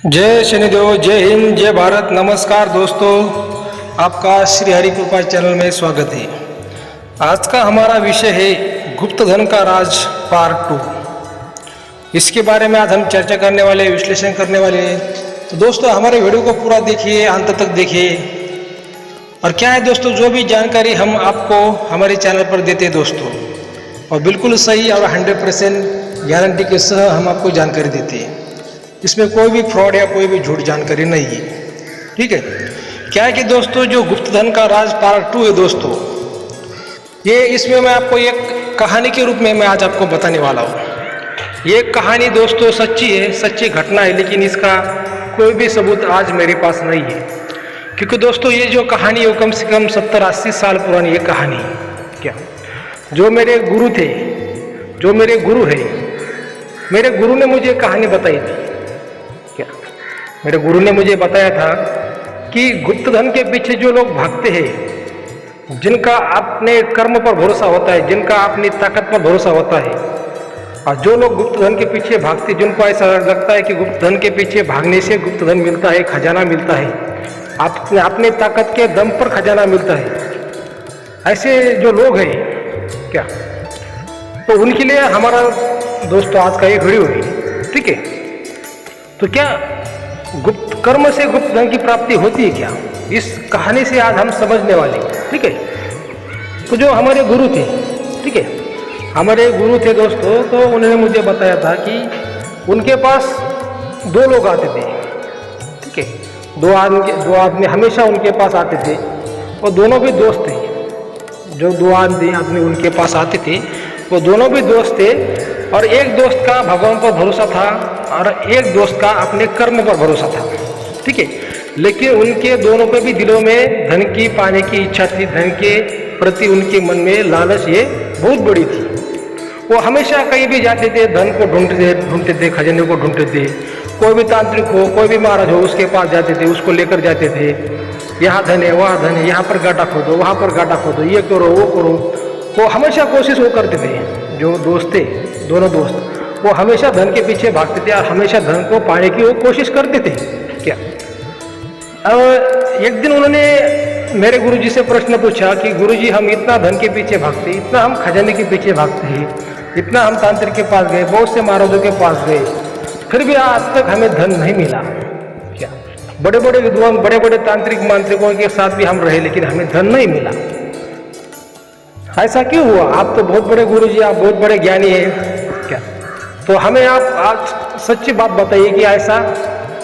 जय शनिदेव, जय हिंद, जय भारत। नमस्कार दोस्तों, आपका श्री हरि कृपा चैनल में स्वागत है। आज का हमारा विषय है गुप्त धन का राज पार्ट 2। इसके बारे में आज हम चर्चा करने वाले, विश्लेषण करने वाले हैं। तो दोस्तों हमारे वीडियो को पूरा देखिए, अंत तक देखिए। और क्या है दोस्तों, जो भी जानकारी हम आपको हमारे चैनल पर देते हैं दोस्तों, और बिल्कुल सही और 100% गारंटी के साथ हम आपको जानकारी देते हैं। इसमें कोई भी फ्रॉड या कोई भी झूठ जानकारी नहीं है, ठीक है। क्या है कि दोस्तों, जो गुप्त धन का राज पार्ट 2 है दोस्तों, ये इसमें मैं आपको एक कहानी के रूप में मैं आज आपको बताने वाला हूँ। ये कहानी दोस्तों सच्ची है, सच्ची घटना है, लेकिन इसका कोई भी सबूत आज मेरे पास नहीं है। क्योंकि दोस्तों ये जो कहानी है वो कम से कम 70-80 साल पुरानी ये कहानी है। क्या जो मेरे गुरु थे, जो मेरे गुरु है, मेरे गुरु ने मुझे कहानी बताई थी। क्या मेरे गुरु ने मुझे बताया था कि गुप्त धन के पीछे जो लोग भागते हैं, जिनका अपने कर्म पर भरोसा होता है, जिनका अपनी ताकत पर भरोसा होता है, और जो लोग गुप्त धन के पीछे भागते, जिनको ऐसा लगता है कि गुप्त धन के पीछे भागने से गुप्त धन मिलता है, खजाना मिलता है, अपने ताकत के दम पर खजाना मिलता है, ऐसे जो लोग हैं क्या, तो उनके लिए हमारा दोस्तों आज का एक वीडियो है, ठीक है। तो क्या गुप्त कर्म से गुप्त धन की प्राप्ति होती है क्या, इस कहानी से आज हम समझने वाले, ठीक है। तो जो हमारे गुरु थे, ठीक है, हमारे गुरु थे दोस्तों, तो उन्होंने मुझे बताया था कि उनके पास 2 लोग आते थे, ठीक है। 2 आदमी हमेशा उनके पास आते थे, और दोनों भी दोस्त थे। जो 2 आदमी उनके पास आते थे वो दोनों भी दोस्त थे, और एक दोस्त का भगवान पर भरोसा था और एक दोस्त का अपने कर्म पर भरोसा था, ठीक है। लेकिन उनके दोनों के भी दिलों में धन की पाने की इच्छा थी, धन के प्रति उनके मन में लालच ये बहुत बड़ी थी। वो हमेशा कहीं भी जाते थे, धन को ढूंढते थे, खजाने को ढूंढते थे। कोई भी तांत्रिक हो, कोई भी महाराज हो, उसके पास जाते थे, उसको लेकर जाते थे। यहाँ धन है, वहाँ धन है, यहाँ पर गाटा खोदो, वहाँ पर गाटा खोदो, ये करो, वो करो। वो हमेशा कोशिश वो करते थे। जो दोस्त थे, दोनों दोस्त, वो हमेशा धन के पीछे भागते थे और हमेशा धन को पाने की वो कोशिश करते थे। क्या एक दिन उन्होंने मेरे गुरुजी से प्रश्न पूछा कि गुरुजी, हम इतना धन के पीछे भागते, इतना हम खजाने के पीछे भागते हैं, इतना हम तांत्रिक के पास गए, बहुत से महाराजों के पास गए, फिर भी आज तक हमें धन नहीं मिला। क्या बड़े बड़े विद्वान, बड़े बड़े तांत्रिक मांत्रिकों के साथ भी हम रहे, लेकिन हमें धन नहीं मिला। ऐसा क्यों हुआ? आप तो बहुत बड़े गुरुजी, आप बहुत बड़े ज्ञानी हैं। क्या तो हमें आप आज सच्ची बात बताइए कि ऐसा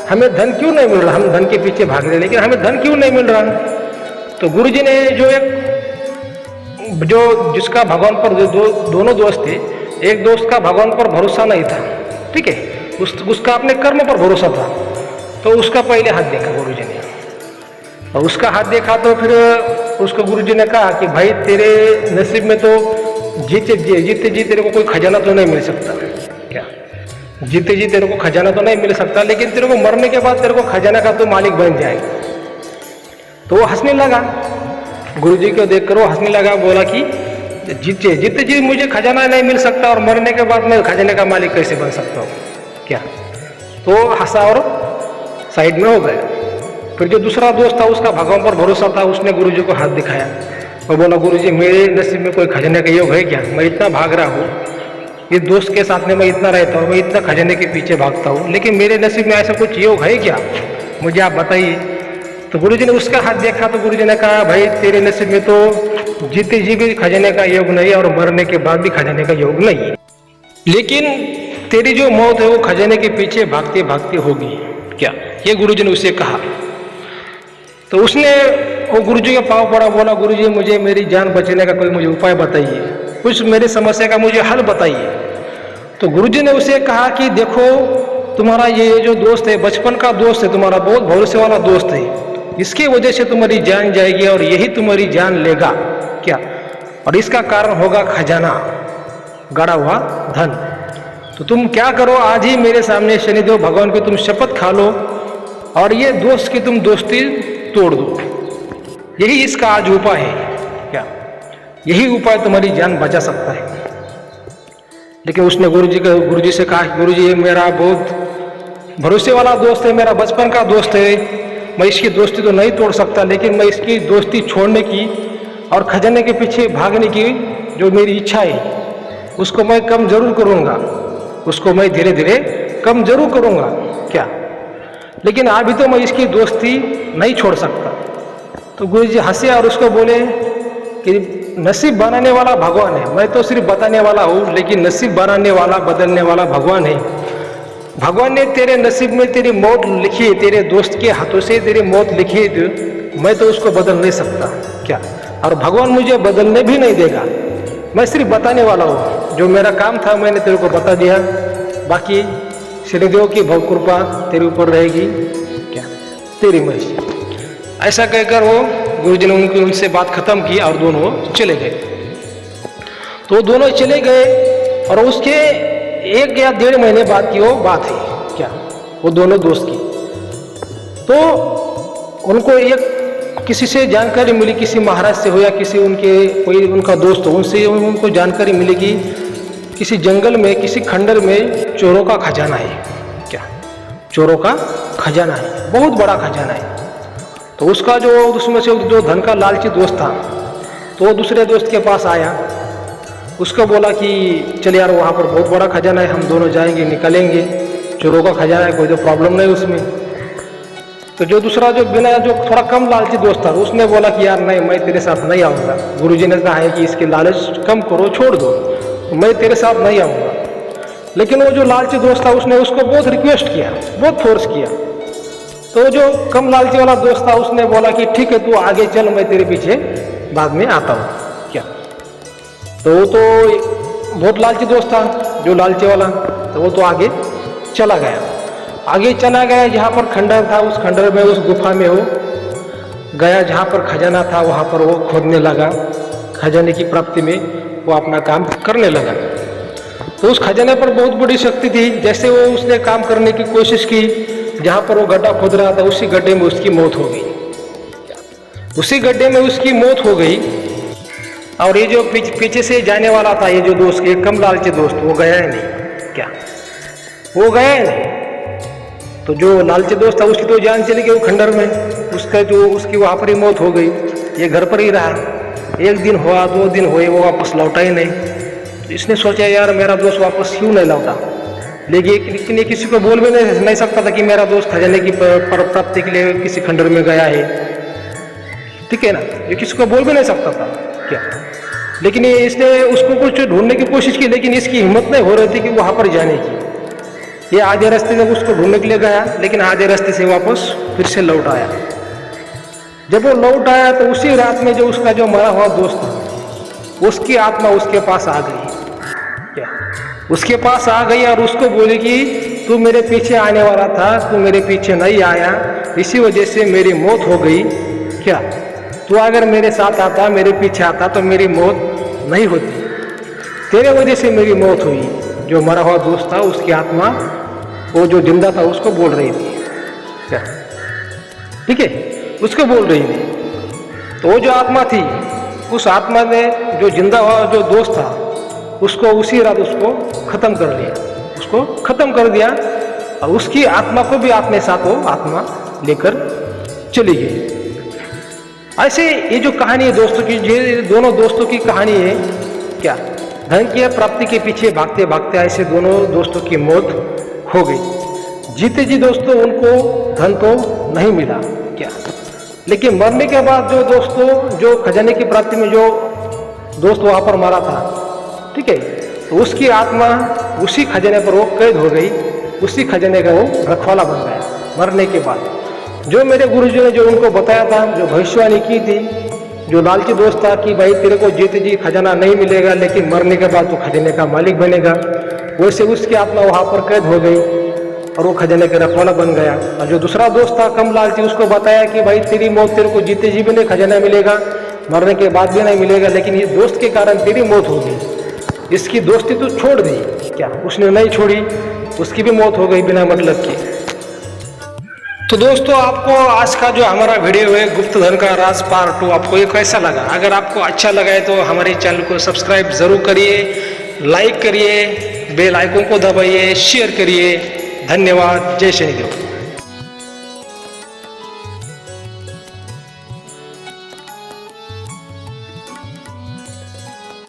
हमें धन क्यों नहीं मिल रहा? हम धन के पीछे भाग रहे, लेकिन हमें धन क्यों नहीं मिल रहा? तो गुरुजी ने जो जिसका भगवान पर दोनों दोस्त थे, एक दोस्त का भगवान पर भरोसा नहीं था, ठीक है, उसका अपने कर्म पर भरोसा था, तो उसका पहले हाथ देखा गुरुजी ने। और उसका हाथ देखा तो फिर उसको गुरुजी ने कहा कि भाई, तेरे नसीब में तो जीते जी तेरे को कोई खजाना तो नहीं मिल सकता। क्या जीते जी तेरे को खजाना तो नहीं मिल सकता, लेकिन तेरे को मरने के बाद तेरे को खजाना का तो मालिक बन जाएगा। तो वो हंसने लगा, गुरुजी को देखकर वो हंसने लगा, बोला कि जीते जी मुझे खजाना नहीं मिल सकता, और मरने के बाद मैं खजाने का मालिक कैसे बन सकता हूँ? क्या तो हंसा और साइड में हो गया। फिर जो दूसरा दोस्त था, उसका भगवान पर भरोसा था, उसने गुरुजी को हाथ दिखाया और बोला, गुरुजी, मेरे नसीब में कोई खजाने का योग है क्या? मैं इतना भाग रहा हूँ, इस दोस्त के साथ में मैं इतना रहता हूँ, मैं इतना खजाने के पीछे भागता हूँ, लेकिन मेरे नसीब में ऐसा कुछ योग है क्या? मुझे आप बताइए। तो गुरुजी ने उसका हाथ देखा तो गुरुजी ने कहा, भाई, तेरे नसीब में तो जीते जी भी खजाने का योग नहीं और मरने के बाद भी खजाने का योग नहीं है, लेकिन तेरी जो मौत है वो खजाने के पीछे भागते भागते होगी। क्या ये गुरुजी ने उसे कहा। तो उसने वो गुरुजी के पाँव पड़ा, बोला, गुरुजी, मुझे मेरी जान बचाने का कोई मुझे उपाय बताइए, कुछ मेरी समस्या का मुझे हल बताइए। तो गुरुजी ने उसे कहा कि देखो, तुम्हारा ये जो दोस्त है, बचपन का दोस्त है, तुम्हारा बहुत भरोसे वाला दोस्त है, इसकी वजह से तुम्हारी जान जाएगी और यही तुम्हारी जान लेगा। क्या और इसका कारण होगा खजाना, गड़ा हुआ धन। तो तुम क्या करो, आज ही मेरे सामने शनिदेव भगवान की तुम शपथ खा लो और ये दोस्त की तुम दोस्ती तोड़ दो। यही इसका आज उपाय है। क्या यही उपाय तुम्हारी जान बचा सकता है। लेकिन उसने गुरुजी से कहा, गुरुजी, ये मेरा बहुत भरोसे वाला दोस्त है, मेरा बचपन का दोस्त है, मैं इसकी दोस्ती तो नहीं तोड़ सकता, लेकिन मैं इसकी दोस्ती छोड़ने की और खजाने के पीछे भागने की जो मेरी इच्छा है उसको मैं कम जरूर करूँगा, उसको मैं धीरे धीरे कम जरूर करूँगा क्या, लेकिन अभी तो मैं इसकी दोस्ती नहीं छोड़ सकता। तो गुरु जी हंसे और उसको बोले कि नसीब बनाने वाला भगवान है, मैं तो सिर्फ बताने वाला हूँ, लेकिन नसीब बनाने वाला बदलने वाला भगवान है। भगवान ने तेरे नसीब में तेरी मौत लिखी है, तेरे दोस्त के हाथों से तेरी मौत लिखी है, मैं तो उसको बदल नहीं सकता क्या, और भगवान मुझे बदलने भी नहीं देगा, मैं सिर्फ बताने वाला हूँ। जो मेरा काम था मैंने तेरे को बता दिया, बाकी शनिदेव की भव कृपा तेरे ऊपर रहेगी क्या, तेरी मर्जी। ऐसा कहकर वो गुरुजी ने उनसे बात खत्म की और दोनों चले गए। तो दोनों चले गए और उसके 1 या 1.5 महीने बाद की वो बात है क्या, वो दोनों दोस्त की। तो उनको एक किसी से जानकारी मिली, किसी महाराज से हो या किसी उनके कोई उनका दोस्त हो, उनसे उनको जानकारी मिलेगी किसी जंगल में, किसी खंडर में चोरों का खजाना है क्या, चोरों का खजाना है, बहुत बड़ा खजाना है। तो उसका जो उसमें से जो धन का लालची दोस्त था, तो वो दूसरे दोस्त के पास आया, उसको बोला कि चल यार वहाँ पर बहुत बड़ा खजाना है, हम दोनों जाएंगे, निकलेंगे, चोरों का खजाना है, कोई तो प्रॉब्लम नहीं उसमें। तो जो दूसरा जो बिना जो थोड़ा कम लालची दोस्त था उसने बोला कि यार नहीं, मैं तेरे साथ नहीं आऊँगा, गुरुजी ने कहा है कि इसके लालच कम करो, छोड़ दो, मैं तेरे साथ नहीं आऊँगा। लेकिन वो जो लालची दोस्त था उसने उसको बहुत रिक्वेस्ट किया, बहुत फोर्स किया। तो जो कम लालची वाला दोस्त था उसने बोला कि ठीक है तू आगे चल, मैं तेरे पीछे बाद में आता हूँ क्या। तो वो तो बहुत लालची दोस्त था जो लालची वाला, तो वो तो आगे चला गया, आगे चला गया जहाँ पर खंडर था, उस खंडर में उस गुफा में वो गया जहाँ पर खजाना था, वहाँ पर वो खोदने लगा, खजाने की प्राप्ति में वो अपना काम करने लगा। तो उस खजाने पर बहुत बड़ी शक्ति थी, जैसे वो उसने काम करने की कोशिश की, जहाँ पर वो गड्ढा खोद रहा था उसी गड्ढे में उसकी मौत हो गई, उसी गड्ढे में उसकी मौत हो गई। और ये जो पीछे से जाने वाला था, ये जो दोस्त, एक कम लालची दोस्त, वो गया ही नहीं क्या, वो गया ही नहीं। तो जो लालची दोस्त था उसकी तो जान चली गई वो खंडर में, उसका जो उसकी वहाँ पर ही मौत हो गई, ये घर पर ही रहा। 1 दिन हुआ, 2 दिन हुए, वो वापस लौटा ही नहीं। तो इसने सोचा यार मेरा दोस्त वापस क्यों नहीं लौटा, लेकिन ये किसी को बोल भी नहीं सकता था कि मेरा दोस्त खजाने की प्राप्ति के लिए किसी खंडर में गया है, ठीक है ना, ये किसी को बोल भी नहीं सकता था क्या। लेकिन इसने उसको कुछ ढूंढने की कोशिश की, लेकिन इसकी हिम्मत नहीं हो रही थी कि वहाँ पर जाने की। ये आधे रास्ते से उसको ढूंढने के लिए गया, लेकिन आधे रास्ते से वापस फिर से लौट आया। जब वो लौट आया तो उसी रात में जो उसका जो मरा हुआ दोस्त था, उसकी आत्मा उसके पास आ गई क्या, उसके पास आ गई और उसको बोली कि तू मेरे पीछे आने वाला था, तू मेरे पीछे नहीं आया, इसी वजह से मेरी मौत हो गई क्या। तू अगर मेरे साथ आता, मेरे पीछे आता तो मेरी मौत नहीं होती, तेरे वजह से मेरी मौत हुई। जो मरा हुआ दोस्त था उसकी आत्मा वो जो जिंदा था उसको बोल रही थी क्या, ठीक है, उसको बोल रही थी। तो वो जो आत्मा थी, उस आत्मा ने जो जिंदा हुआ जो दोस्त था उसको उसी रात उसको खत्म कर लिया, उसको खत्म कर दिया, और उसकी आत्मा को भी अपने साथ वो आत्मा लेकर चली गई। ऐसे ये जो कहानी है दोस्तों की, ये दोनों दोस्तों की कहानी है क्या, धन की प्राप्ति के पीछे भागते भागते ऐसे दोनों दोस्तों की मौत हो गई। जीते जी दोस्तों उनको धन तो नहीं मिला क्या, लेकिन मरने के बाद जो दोस्तों जो खजाने की प्राप्ति में जो दोस्त वहाँ पर मारा था, ठीक है, तो उसकी आत्मा उसी खजाने पर वो कैद हो गई, उसी खजाने का वो रखवाला बन गया मरने के बाद। जो मेरे गुरुजी ने जो उनको बताया था, जो भविष्यवाणी की थी, जो लालची दोस्त था कि भाई तेरे को जीते जी खजाना नहीं मिलेगा, लेकिन मरने के बाद तो खजाने का मालिक बनेगा, वैसे उसकी आत्मा वहाँ पर कैद हो गई और वो खजाने का रखवाला बन गया। और जो दूसरा दोस्त था कम लालची, उसको बताया कि भाई तेरी मौत, तेरे को जीते जी भी नहीं खजाना मिलेगा, मरने के बाद भी नहीं मिलेगा, लेकिन ये दोस्त के कारण तेरी मौत हो गई। इसकी दोस्ती तो छोड़ दी क्या, उसने नहीं छोड़ी, उसकी भी मौत हो गई बिना मतलब की। तो दोस्तों आपको आज का जो हमारा वीडियो है गुप्त धन का राज पार्ट 2, आपको ये कैसा लगा? अगर आपको अच्छा लगा है तो हमारे चैनल को सब्सक्राइब जरूर करिए, लाइक करिए, बेल आइकन को दबाइए, शेयर करिए। धन्यवाद. जय शनिदेव.